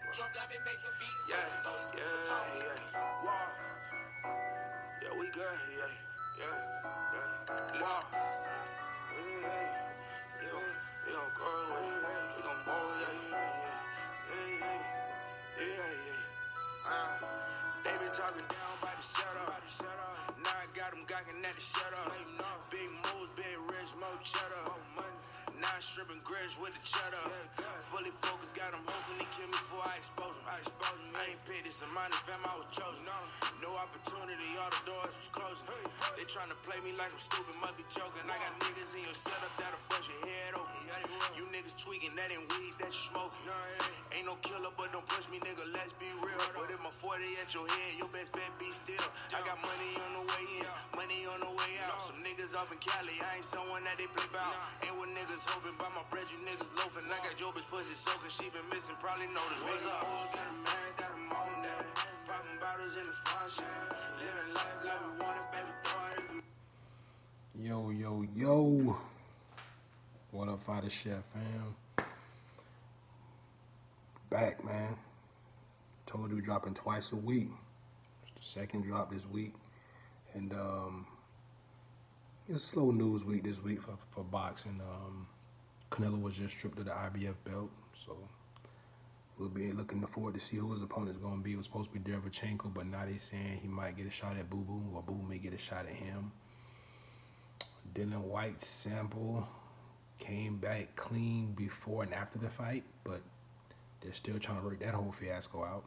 Jump down and make a beat. Yeah, Wow. Yeah, we good. Wow. We gon' go away. We gon' mold. They been talking down by the shut up. Now I got them gawking at the shut up. Big moves, big rich, more cheddar. Now I'm stripping grits with the cheddar. Fully focused, got them hoping he kill me before I expose him. I ain't paid this amount of fam, I was chosen. No opportunity, all the doors was closing. They tryna play me like I'm stupid, must be joking. I got niggas in your setup that'll bust your head open. You niggas tweaking, that ain't weed, that you smoking. Ain't no killer, but don't push me, nigga, let's be real. But if my 40 at your head, your best bet be still. I got money on the way in, money on the way out. Some niggas up in Cali, I ain't someone that they play about. Ain't what niggas hoping, by my bread, you niggas loafing. I got your bitch pussy soaking, she been missing, probably noticed. What's up? Got a man that I'm on that. Popping bottles in the function. Living life like we want it, baby boy. Yo. What up, Fighter Chef, fam? Back, man. Told you dropping twice a week. It's the second drop this week. And it's a slow news week this week for boxing. Canelo was just stripped of the IBF belt, so we'll be looking forward to see who his opponent's going to be. It was supposed to be Derevchenko, but now they're saying he might get a shot at Boo Boo, or Boo may get a shot at him. Dylan White's sample came back clean before and after the fight, but they're still trying to work that whole fiasco out.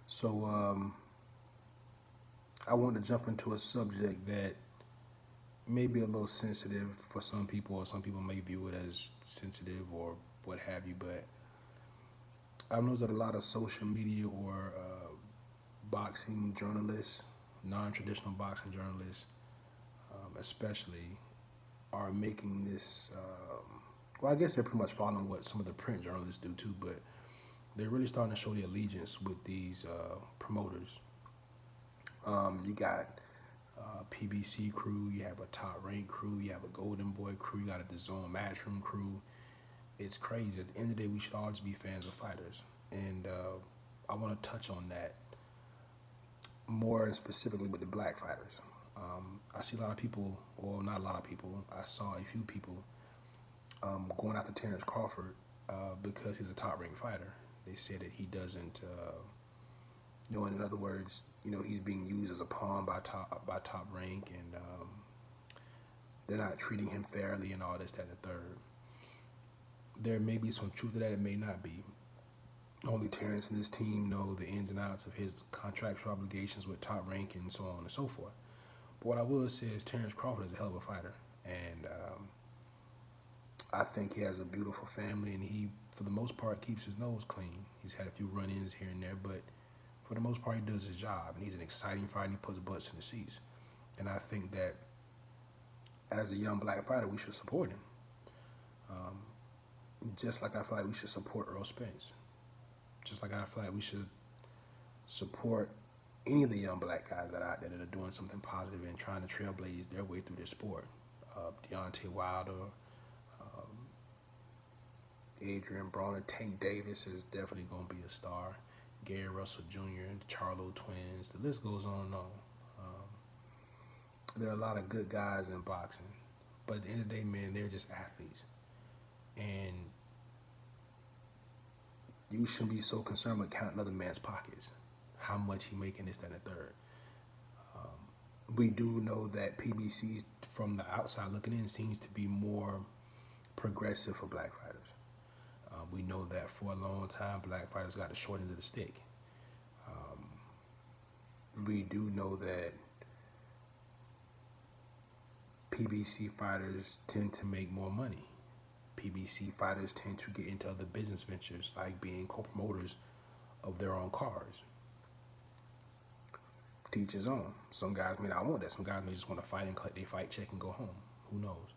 So I want to jump into a subject that may be a little sensitive for some people, or some people may view it as sensitive or what have you, but I've noticed that a lot of social media or boxing journalists, non-traditional boxing journalists, especially, are making this, well, I guess they're pretty much following what some of the print journalists do too, but they're really starting to show the allegiance with these promoters. You got PBC crew, you have a Top Rank crew, you have a Golden Boy crew, you got a DAZN Matchroom crew. It's crazy. At the end of the day, we should all just be fans of fighters. And I want to touch on that more specifically with the black fighters. I see a lot of people, well, not a lot of people, I saw a few people going after Terrence Crawford because he's a top ranked fighter. They said that he doesn't, in other words, he's being used as a pawn by top rank, and they're not treating him fairly and all this, that, and the third. There may be some truth to that, it may not be. Only Terrence and his team know the ins and outs of his contractual obligations with Top Rank and so on and so forth. But what I will say is Terrence Crawford is a hell of a fighter, and I think he has a beautiful family, and he, for the most part, keeps his nose clean. He's had a few run-ins here and there, but for the most part, he does his job, and he's an exciting fighter, and he puts butts in the seats. And I think that as a young black fighter, we should support him. Just like I feel like we should support Earl Spence. Just like I feel like we should support any of the young black guys that are out there that are doing something positive and trying to trailblaze their way through this sport. Deontay Wilder, Adrian Broner, Tank Davis is definitely going to be a star. Gary Russell Jr., the Charlo twins, the list goes on and on. There are a lot of good guys in boxing, but at the end of the day, man, they're just athletes. And you shouldn't be so concerned with counting other man's pockets, how much he making, this, that, and the third. We do know that PBC, from the outside looking in, seems to be more progressive for black fighters. We know that for a long time, black fighters got the short end of the stick. We do know that PBC fighters tend to make more money. PBC fighters tend to get into other business ventures, like being co-promoters of their own cars. To each his own. Some guys may not want that. Some guys may just want to fight and collect their fight check and go home. Who knows?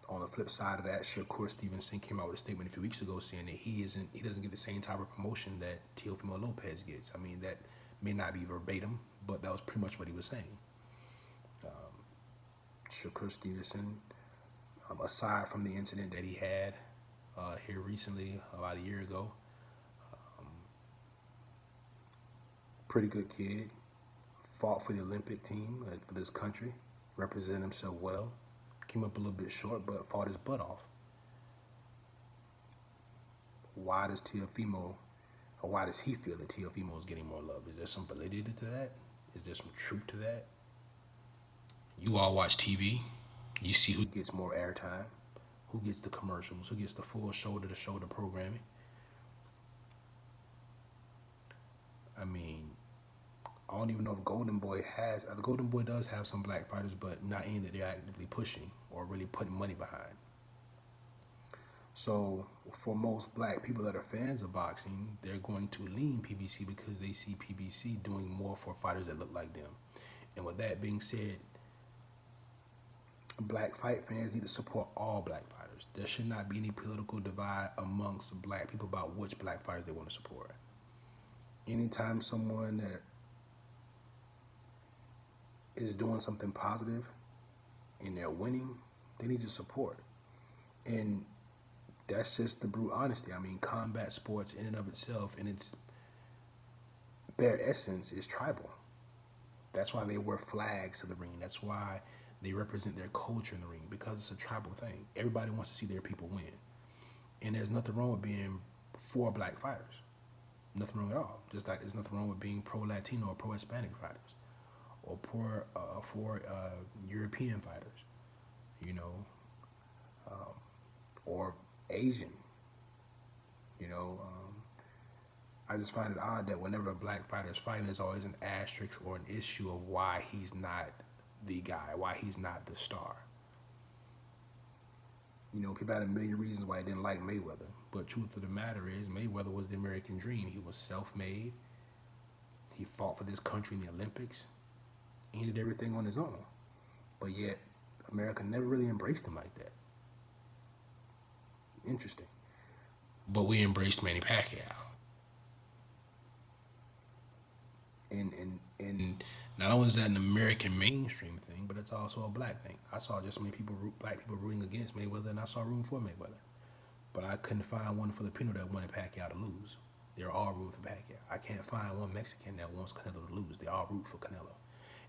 On the flip side of that, Shakur Stevenson came out with a statement a few weeks ago saying that he doesn't get the same type of promotion that Teofimo Lopez gets. I mean, that may not be verbatim, but that was pretty much what he was saying. Shakur Stevenson, aside from the incident that he had here recently, about a year ago. Pretty good kid. Fought for the Olympic team for this country. Represented himself well. Came up a little bit short, but fought his butt off. Why does Teofimo, or why does he feel that Teofimo is getting more love? Is there some validity to that? Is there some truth to that? You all watch TV. You see who gets more airtime, who gets the commercials, who gets the full shoulder-to-shoulder programming. I mean, I don't even know if Golden Boy has. The Golden Boy does have some black fighters, but not any that they're actively pushing or really putting money behind. So for most black people that are fans of boxing, they're going to lean PBC because they see PBC doing more for fighters that look like them. And with that being said, black fight fans need to support all black fighters. There should not be any political divide amongst black people about which black fighters they want to support. Anytime someone that is doing something positive and they're winning, they need your support. And that's just the brute honesty. I mean, combat sports in and of itself, in its bare essence, is tribal. That's why they wear flags to the ring. That's why they represent their culture in the ring, because it's a tribal thing. Everybody wants to see their people win. And there's nothing wrong with being for black fighters. Nothing wrong at all. Just like there's nothing wrong with being pro-Latino or pro-Hispanic fighters, or for European fighters, you know, or Asian. You know, I just find it odd that whenever a black fighter is fighting, there's always an asterisk or an issue of why he's not the guy, why he's not the star. You know, people had a million reasons why they didn't like Mayweather. But truth of the matter is, Mayweather was the American dream. He was self-made. He fought for this country in the Olympics. He did everything on his own. But yet, America never really embraced him like that. Interesting. But we embraced Manny Pacquiao. And not only is that an American mainstream thing, but it's also a black thing. I saw just many people, black people rooting against Mayweather, and I saw rooting for Mayweather. But I couldn't find one Filipino that wanted Pacquiao to lose. They're all rooting for Pacquiao. I can't find one Mexican that wants Canelo to lose. They all root for Canelo.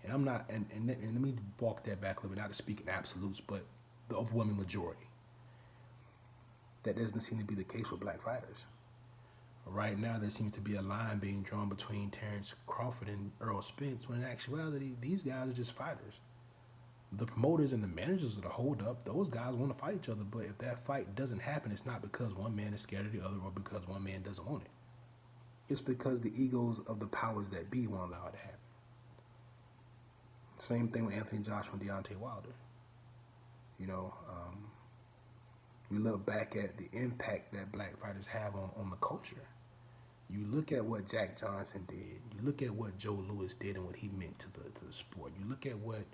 And I'm not, and let me walk that back a little bit, not to speak in absolutes, but the overwhelming majority. That doesn't seem to be the case with black fighters. Right now, there seems to be a line being drawn between Terrence Crawford and Earl Spence, when in actuality, these guys are just fighters. The promoters and the managers of the hold-up, those guys want to fight each other, but if that fight doesn't happen, it's not because one man is scared of the other or because one man doesn't want it. It's because the egos of the powers that be won't allow it to happen. Same thing with Anthony Joshua and Deontay Wilder. You know, we look back at the impact that black fighters have on the culture. You look at what Jack Johnson did. You look at what Joe Louis did and what he meant to the sport. You look at what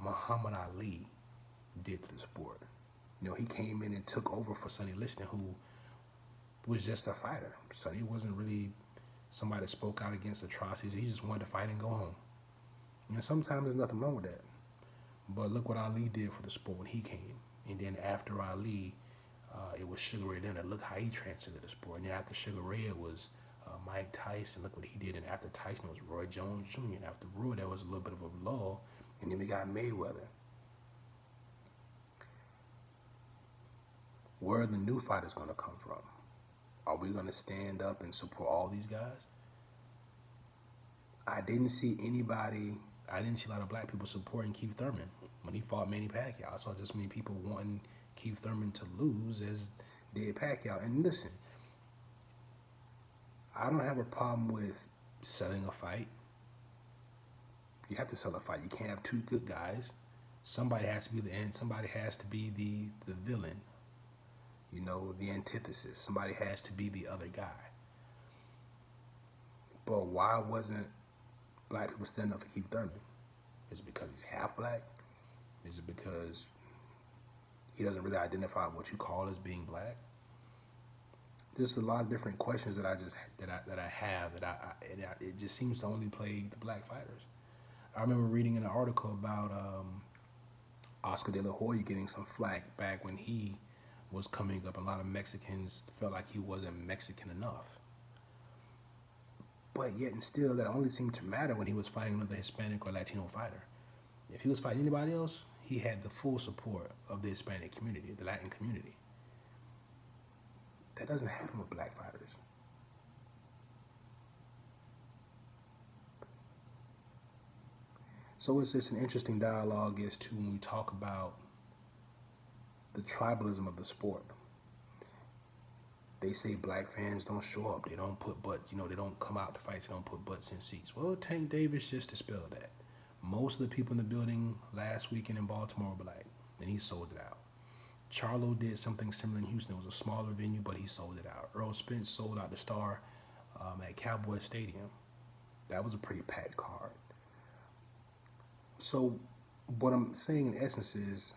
Muhammad Ali did to the sport. You know, he came in and took over for Sonny Liston, who was just a fighter. Sonny wasn't really somebody that spoke out against atrocities. He just wanted to fight and go home. And sometimes there's nothing wrong with that. But look what Ali did for the sport when he came. And then after Ali, it was Sugar Ray Leonard. Look how he transferred to the sport. And then after Sugar Ray, it was Mike Tyson. Look what he did. And after Tyson, it was Roy Jones Jr. And after Roy, there was a little bit of a lull. And then we got Mayweather. Where are the new fighters going to come from? Are we going to stand up and support all these guys? I didn't see a lot of black people supporting Keith Thurman when he fought Manny Pacquiao. I saw just many people wanting Keith Thurman to lose as did Pacquiao. And listen, I don't have a problem with selling a fight. You have to sell a fight. You can't have two good guys. Somebody has to be the end. Somebody has to be the villain. You know, the antithesis. Somebody has to be the other guy. But why wasn't black people standing up for Keith Thurman? Is it because he's half black? Is it because he doesn't really identify what you call as being black? There's a lot of different questions that I have it just seems to only plague the black fighters. I remember reading an article about Oscar De La Hoya getting some flack back when he was coming up. A lot of Mexicans felt like he wasn't Mexican enough. But yet and still, that only seemed to matter when he was fighting another Hispanic or Latino fighter. If he was fighting anybody else, he had the full support of the Hispanic community, the Latin community. That doesn't happen with black fighters. So it's just an interesting dialogue as to when we talk about the tribalism of the sport. They say black fans don't show up. They don't put butts, they don't come out to fights. They don't put butts in seats. Well, Tank Davis just dispelled that. Most of the people in the building last weekend in Baltimore were black, and he sold it out. Charlo did something similar in Houston. It was a smaller venue, but he sold it out. Earl Spence sold out the Star at Cowboy Stadium. That was a pretty packed card. So what I'm saying in essence is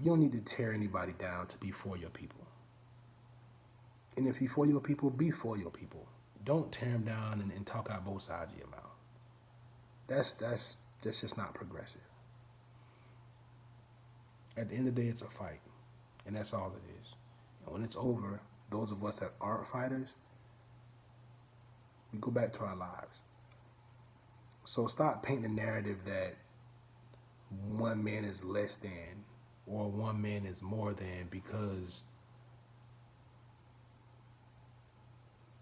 you don't need to tear anybody down to be for your people. And if you're for your people, be for your people. Don't tear them down and talk out both sides of your mouth. That's just not progressive. At the end of the day, it's a fight, and that's all it is. And when it's over, those of us that aren't fighters, we go back to our lives. So stop painting the narrative that one man is less than or one man is more than because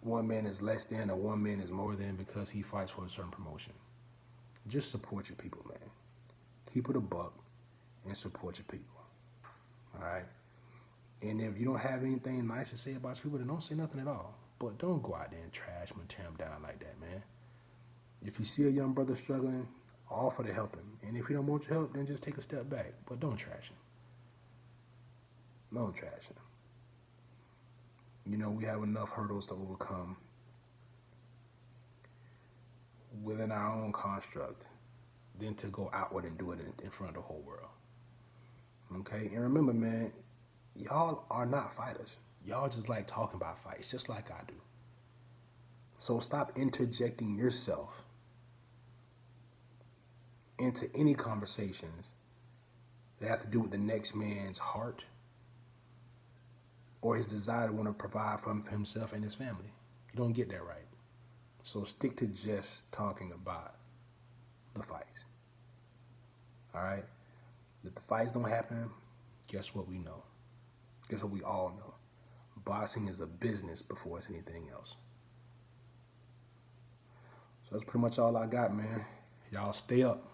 one man is less than or one man is more than because he fights for a certain promotion. Just support your people, man. Keep it a buck and support your people. All right? And if you don't have anything nice to say about your people, then don't say nothing at all. But don't go out there and trash them and tear them down like that, man. If you see a young brother struggling, offer to help him. And if you don't want your help, then just take a step back. But don't trash him. Don't trash him. We have enough hurdles to overcome within our own construct than to go outward and do it in front of the whole world. Okay? And remember, man, y'all are not fighters. Y'all just like talking about fights, just like I do. So stop interjecting yourself into any conversations that have to do with the next man's heart or his desire to want to provide for himself and his family. You don't get that right. So stick to just talking about the fights. All right? If the fights don't happen, guess what we know? Guess what we all know? Boxing is a business before it's anything else. So that's pretty much all I got, man. Y'all stay up.